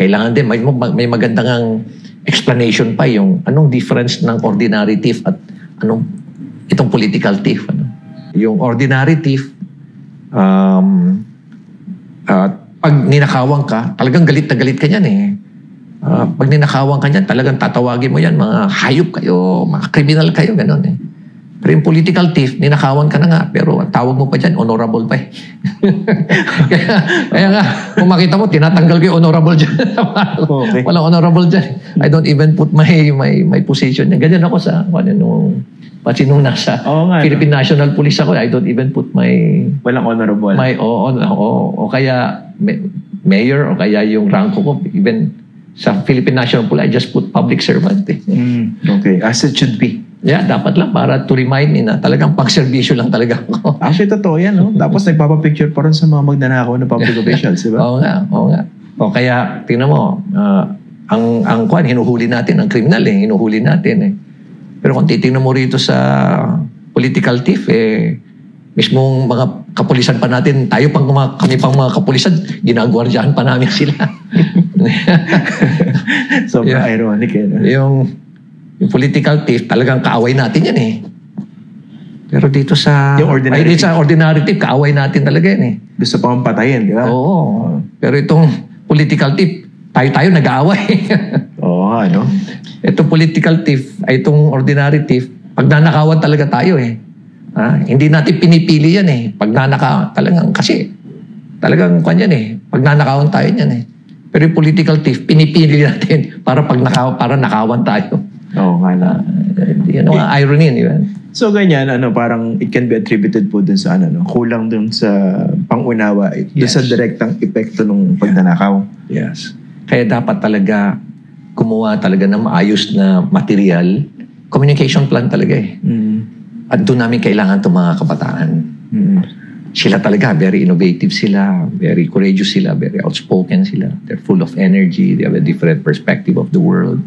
kailangan din, may magandang explanation pa yung anong difference ng ordinary thief at anong itong political thief. Ano? Yung ordinary thief, pag ninakawan ka, talagang galit na galit ka niyan eh. Pag ninakawan ka niyan, talagang tatawagin mo yan, mga hayop kayo, mga kriminal kayo, gano'n eh. Pero yung political thief, ninakawan ka na nga, pero tawag mo pa dyan, honorable pa eh. kaya nga, kung makita mo, tinatanggal ko yung honorable dyan. Okay. Walang honorable dyan. I don't even put my position. Ganyan ako sa, nung nasa Philippine National Police ako, I don't even put walang honorable. O kaya mayor, o kaya yung ranko ko, even sa Philippine National Police, I just put public servant eh. Okay, as it should be. Yeah, dapat lang para to remind me na talagang pang-servisyo lang talaga ako. Actually, totoo yan, no? Tapos nagpapapicture pa rin sa mga magnanakaw na public officials, di ba? Oo nga. O kaya, tingnan mo, ang hinuhuli natin, ang kriminal eh, hinuhuli natin eh. Pero kung titingnan mo rito sa political thief, mismong mga kapulisan pa natin, kami pang mga kapulisan, ginagwardyahan pa namin sila. Sobrang ironic eh. No? Yung political thief, talagang kaaway natin yan eh. Pero dito sa ordinary thief, kaaway natin talaga yan eh. Gusto pa mong patayin, di ba? Oo. Pero itong political thief, tayo nag-aaway. Oo nga, no? Itong political thief, ay itong ordinary thief, pagnanakawan talaga tayo eh. Hindi natin pinipili yan eh. Pagnanakawan, talagang yan eh. Pagnanakawan tayo yan eh. Pero yung political thief, pinipili natin para nakawan tayo. Oo nga na. Yun ang irony, di ba? So ganyan, parang it can be attributed po dun sa kulang dun sa pangunawa, dun sa direktang epekto ng pagnanakaw. Yes. Kaya dapat talaga gumawa talaga ng maayos na material, communication plan talaga eh. At doon namin kailangan itong mga kabataan. Sila talaga, very innovative sila, very courageous sila, very outspoken sila. They're full of energy, they have a different perspective of the world.